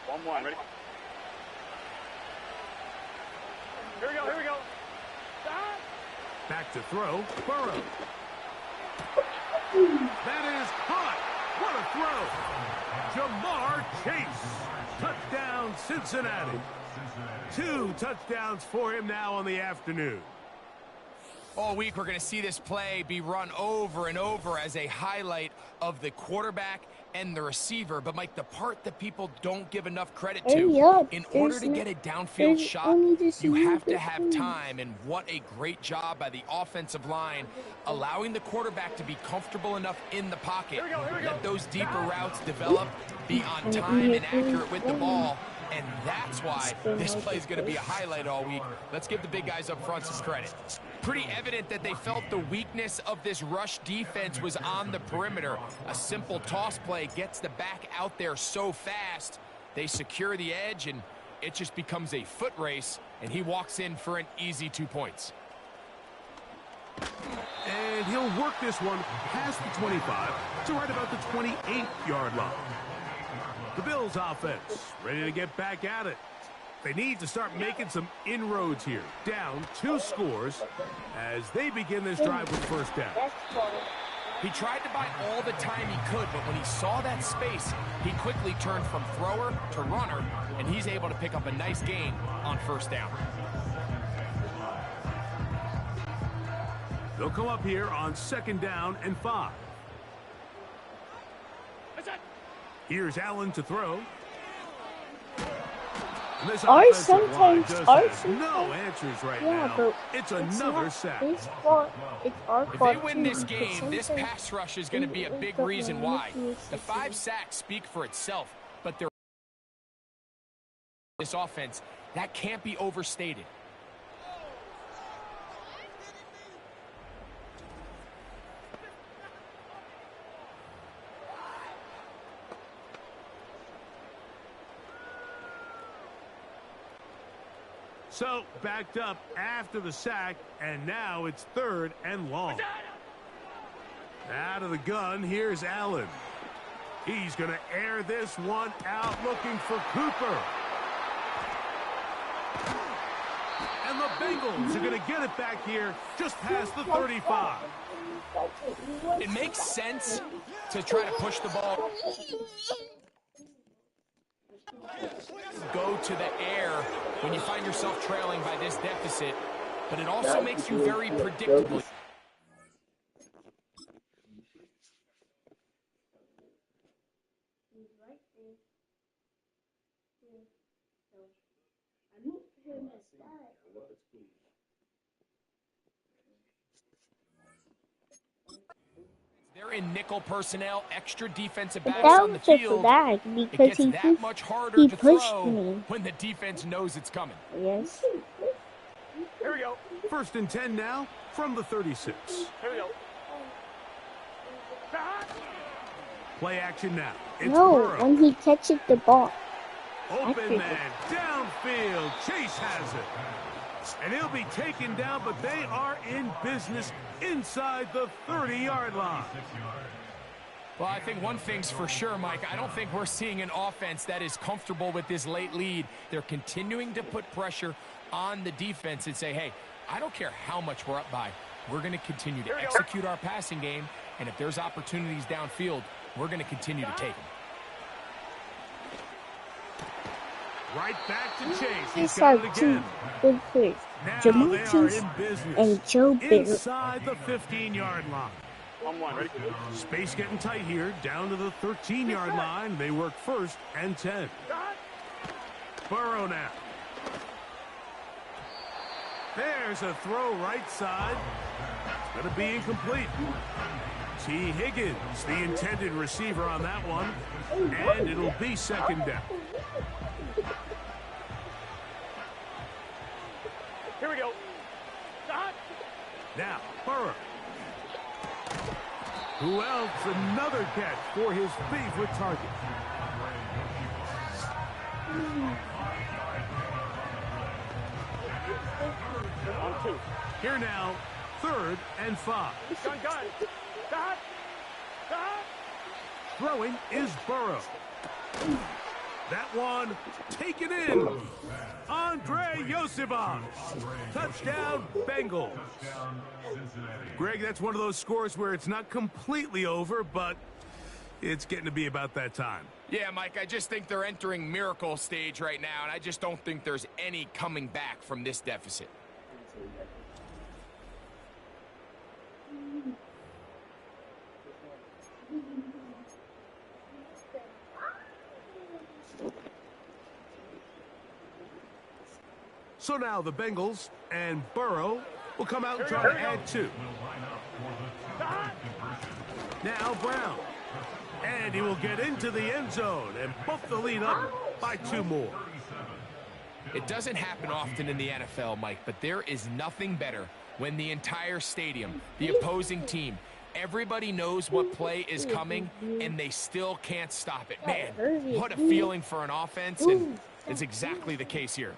1-1, ready? Here we go, here we go. Back to throw, Burrow. That is hot. What a throw. Jamar Chase. Touchdown, Cincinnati. 2 touchdowns for him now on the afternoon. All week, we're going to see this play be run over and over as a highlight of the quarterback and the receiver. But, Mike, the part that people don't give enough credit to, in order to get a downfield shot, you have to have time. And what a great job by the offensive line, allowing the quarterback to be comfortable enough in the pocket. Let those deeper routes develop, be on time and accurate with the ball. And that's why this play is going to be a highlight all week. Let's give the big guys up front some credit. Pretty evident that they felt the weakness of this rush defense was on the perimeter. A simple toss play gets the back out there so fast. They secure the edge, and it just becomes a foot race, and he walks in for an easy 2 points. And he'll work this one past the 25 to right about the 28-yard line. The Bills offense ready to get back at it. They need to start making some inroads here. Down 2 scores as they begin this drive with first down. He tried to buy all the time he could, but when he saw that space, he quickly turned from thrower to runner, and he's able to pick up a nice gain on first down. They'll come up here on 2nd down and 5. Here's Allen to throw. Or sometimes, no answers right now. It's another sack. It's If they win this game, this pass rush is going to be a big reason why. The 5 sacks speak for itself, but this offense, that can't be overstated. So, backed up after the sack, and now it's 3rd and long. Out of the gun, here's Allen. He's going to air this one out, looking for Cooper. And the Bengals are going to get it back here just past the 35. It makes sense to try to push the ball, go to the air when you find yourself trailing by this deficit, but it also makes you very predictable. They're in nickel personnel, extra defensive backs on the field. It gets that much harder to throw when the defense knows it's coming. Yes. Here we go. 1st and 10 now from the 36. Here we go. Play action now. It's No, Burrow. when he catches the ball. Open man, downfield. Chase has it. And he'll be taken down, but they are in business inside the 30-yard line. Well, I think one thing's for sure, Mike. I don't think we're seeing an offense that is comfortable with this late lead. They're continuing to put pressure on the defense and say, hey, I don't care how much we're up by. We're going to continue to execute our passing game, and if there's opportunities downfield, we're going to continue to take them. Right back to chase. He's These got are it two again. good players. Now Jamal they are Chase in business. and Joe Barry. Inside the 15-yard line. 1-1, ready? Space getting tight here. Down to the 13-yard line. They work 1st and 10. Burrow now. There's a throw right side. It's going to be incomplete. T. Higgins, the intended receiver on that one. And it'll be 2nd down. Here we go. Now, Burrow. Who else? Another catch for his favorite target. On 2. Here now, 3rd and 5. Gun. Dot. Throwing is Burrow. That one taken in. Andre Yosivas. Touchdown, Bengals. Greg, that's one of those scores where it's not completely over, but it's getting to be about that time. Yeah, Mike, I just think they're entering miracle stage right now, and I just don't think there's any coming back from this deficit. So now the Bengals and Burrow will come out and try to add 2. Now Brown. And he will get into the end zone and bump the lead up by 2 more. It doesn't happen often in the NFL, Mike, but there is nothing better when the entire stadium, the opposing team, everybody knows what play is coming, and they still can't stop it. Man, what a feeling for an offense, and it's exactly the case here.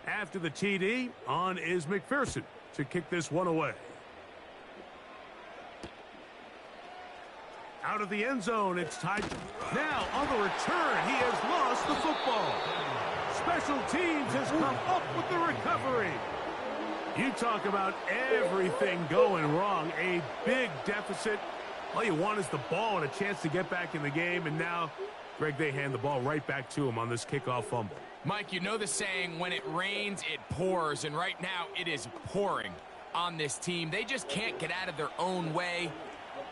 After the TD, on is McPherson to kick this one away. Out of the end zone, it's tied. Now, on the return, he has lost the football. Special teams has come up with the recovery. You talk about everything going wrong. A big deficit. All you want is the ball and a chance to get back in the game. And now, Greg, they hand the ball right back to him on this kickoff fumble. Mike, you know the saying, when it rains, it pours. And right now, it is pouring on this team. They just can't get out of their own way.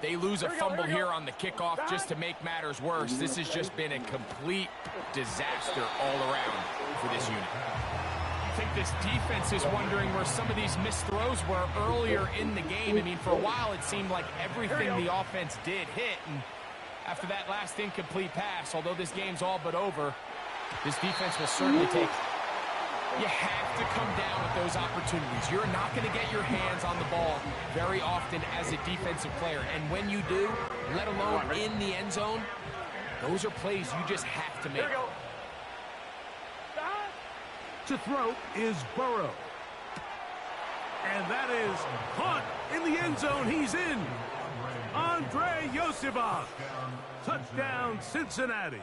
They lose a fumble here on the kickoff just to make matters worse. This has just been a complete disaster all around for this unit. I think this defense is wondering where some of these missed throws were earlier in the game. I mean, for a while, it seemed like everything the offense did hit. And after that last incomplete pass, although this game's all but over, this defense will certainly take it. You have to come down with those opportunities. You're not going to get your hands on the ball very often as a defensive player. And when you do, let alone in the end zone, those are plays you just have to make. To throw is Burrow. And that is caught in the end zone. He's in. Andre Yosivas. Touchdown, Cincinnati.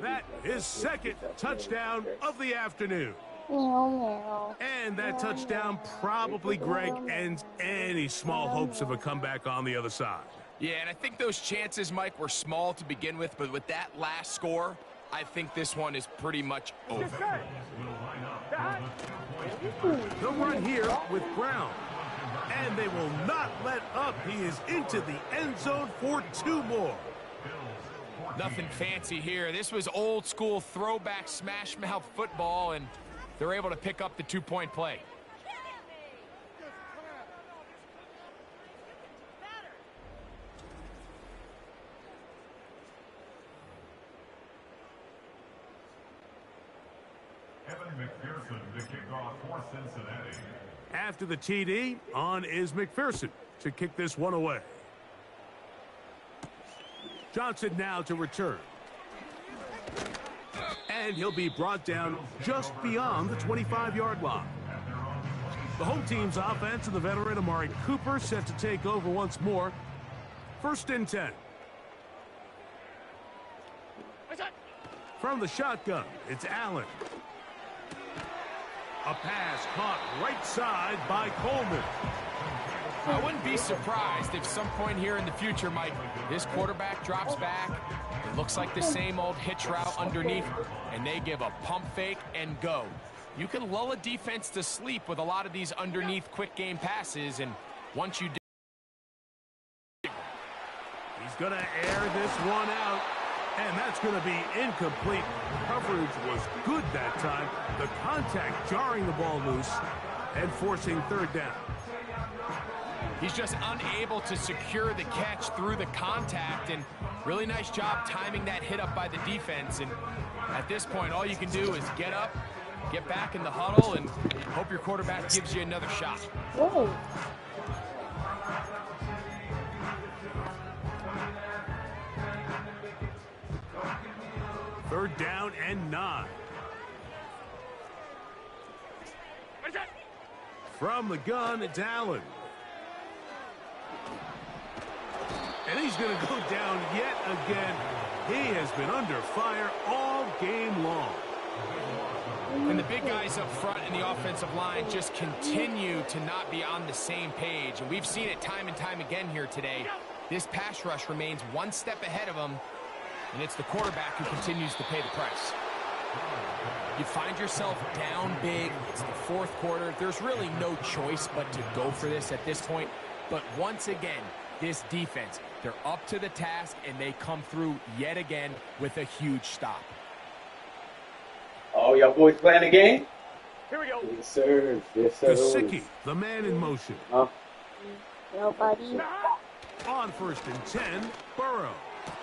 That is 2nd touchdown of the afternoon. And that touchdown probably, Greg, ends any small hopes of a comeback on the other side. Yeah, and I think those chances, Mike, were small to begin with, but with that last score, I think this one is pretty much over. The run here with Brown. And they will not let up. He is into the end zone for 2 more. Nothing fancy here. This was old school throwback smash mouth football, and they're able to pick up the 2-point play. McPherson to kick off for Cincinnati. After the TD, on is McPherson to kick this one away. Johnson now to return. And he'll be brought down just beyond the 25-yard line. The home team's offense and the veteran Amari Cooper set to take over once more. 1st and 10. From the shotgun, it's Allen. A pass caught right side by Coleman. I wouldn't be surprised if some point here in the future, Mike, this quarterback drops back. It looks like the same old hitch route underneath, and they give a pump fake and go. You can lull a defense to sleep with a lot of these underneath quick game passes, and once you do, He's going to air this one out, and that's going to be incomplete. Coverage was good that time. The contact jarring the ball loose and forcing third down. he's just unable to secure the catch through the contact, and really nice job timing that hit up by the defense. And at this point, all you can do is get up, get back in the huddle, and hope your quarterback gives you another shot. Whoa. Third down and 9. From the gun, it's Allen. And he's going to go down yet again. He has been under fire all game long. And the big guys up front in the offensive line just continue to not be on the same page. And we've seen it time and time again here today. This pass rush remains one step ahead of them, and it's the quarterback who continues to pay the price. You find yourself down big. It's the fourth quarter. There's really no choice but to go for this at this point. But once again, this defense, they're up to the task, and they come through yet again with a huge stop. Oh, y'all boys playing the game? Here we go. Yes, sir. Yes, sir. Gesicki, the man in motion. Nobody. On first and 10, Burrow.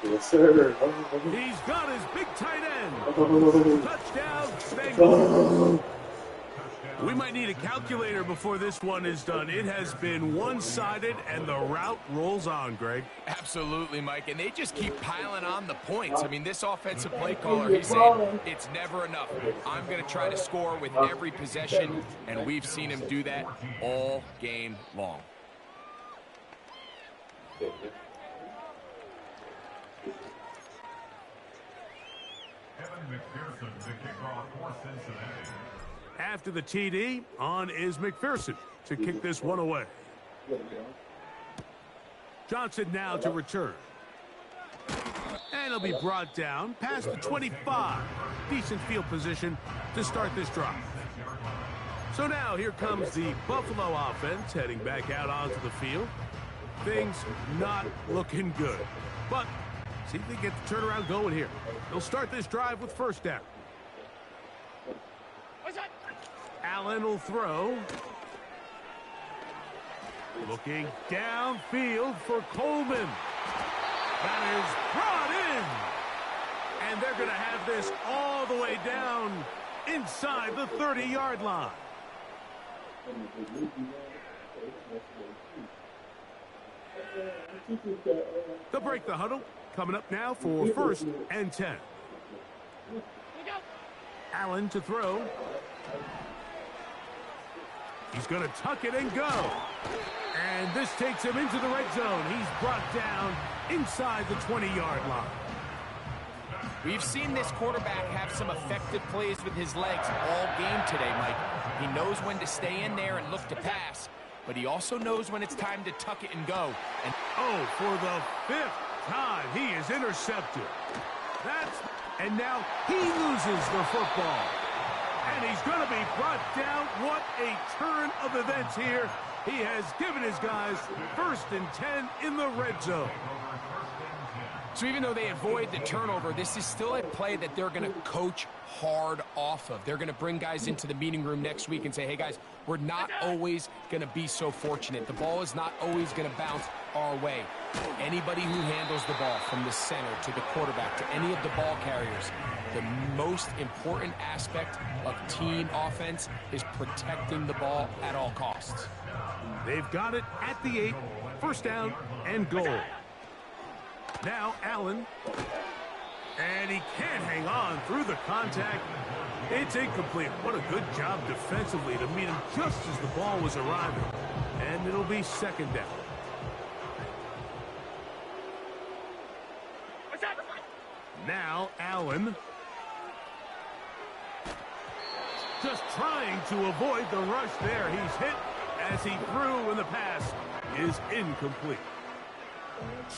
Yes, sir. He's got his big tight end. Oh. Touchdown, Bengals. We might need a calculator before this one is done. It has been one-sided, and the route rolls on, Greg. Absolutely, Mike, and they just keep piling on the points. I mean, this offensive play caller, he's saying it's never enough. I'm going to try to score with every possession, and we've seen him do that all game long. Evan McPherson to kick off for Cincinnati. After the TD, on is McPherson to kick this one away. Johnson now to return. And he'll be brought down past the 25. Decent field position to start this drive. So now here comes the Buffalo offense heading back out onto the field. Things not looking good. But see if they get the turnaround going here. They'll start this drive with first down. Allen will throw. Looking downfield for Coleman. That is brought in. And they're going to have this all the way down inside the 30-yard line. They'll break the huddle. Coming up now for first and 10. Allen to throw. He's going to tuck it and go. And this takes him into the red zone. He's brought down inside the 20-yard line. We've seen this quarterback have some effective plays with his legs all game today, Mike. He knows when to stay in there and look to pass, but he also knows when it's time to tuck it and go. And oh, for the 5th time, he is intercepted. And now he loses the football. And he's going to be brought down. What a turn of events here. He has given his guys first and 10 in the red zone. So even though they avoid the turnover, this is still a play that they're going to coach hard off of. They're going to bring guys into the meeting room next week and say, hey, guys, we're not always going to be so fortunate. The ball is not always going to bounce our way. Anybody who handles the ball from the center to the quarterback to any of the ball carriers, the most important aspect of team offense is protecting the ball at all costs. They've got it at the 8, first down and goal. Now Allen, and he can't hang on through the contact. It's incomplete. What a good job defensively to meet him just as the ball was arriving. And it'll be second down. Now Allen, just trying to avoid the rush there. He's hit as he threw in the pass. is incomplete.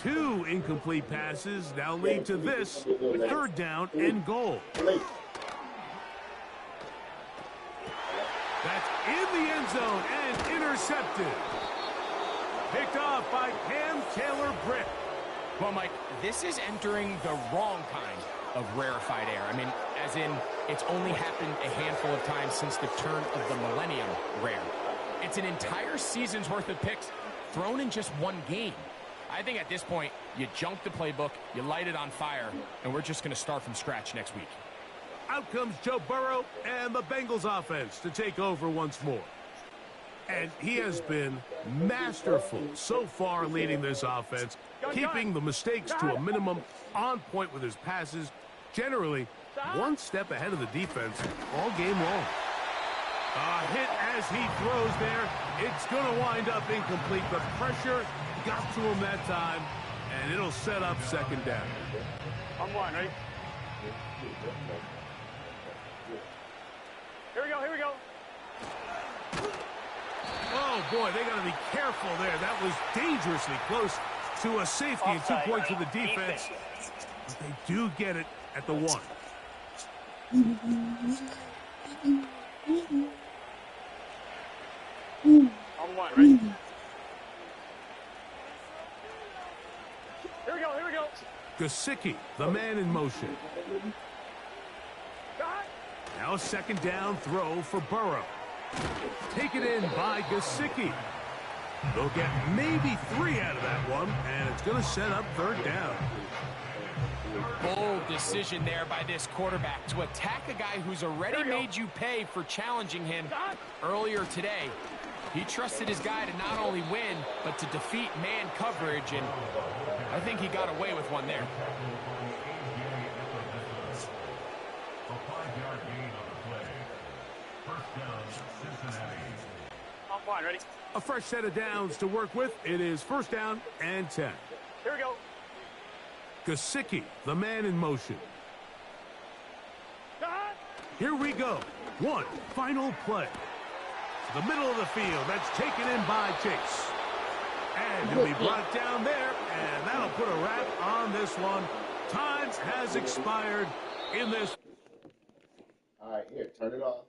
2 incomplete passes now lead to this 3rd down and goal. That's in the end zone and intercepted. Picked off by Cam Taylor-Britt. Well, Mike, this is entering the wrong kind of rarefied air. I mean, as in, it's only happened a handful of times since the turn of the millennium rare. It's an entire season's worth of picks thrown in just one game. I think at this point, you junk the playbook, you light it on fire, and we're just going to start from scratch next week. Out comes Joe Burrow and the Bengals offense to take over once more. And he has been masterful so far leading this offense, keeping the mistakes to a minimum, on point with his passes, generally one step ahead of the defense all game long. A hit as he throws there. It's going to wind up incomplete. The pressure got to him that time, and it'll set up 2nd down. On 1, ready? Here we go, here we go. Oh, boy, they got to be careful there. That was dangerously close to a safety and 2 points for the defense. But they do get it at the 1. On 1, ready? Here we go, here we go. Gesicki, the man in motion. Got. Now a 2nd down throw for Burrow. Taken in by Gesicki. They'll get maybe 3 out of that one, and it's going to set up 3rd down. Bold decision there by this quarterback to attack a guy who's already made you pay for challenging him earlier today. He trusted his guy to not only win, but to defeat man coverage, and I think he got away with one there. A 5-yard gain on the play. 1st down, Cincinnati. On 1, ready? A fresh set of downs to work with. It is 1st down and 10. Here we go. Gesicki, the man in motion. Got. Here we go. 1 final play. To the middle of the field. That's taken in by Chase. And he'll be brought down there, and that'll put a wrap on this one. Time has expired in this. All right, here, turn it off.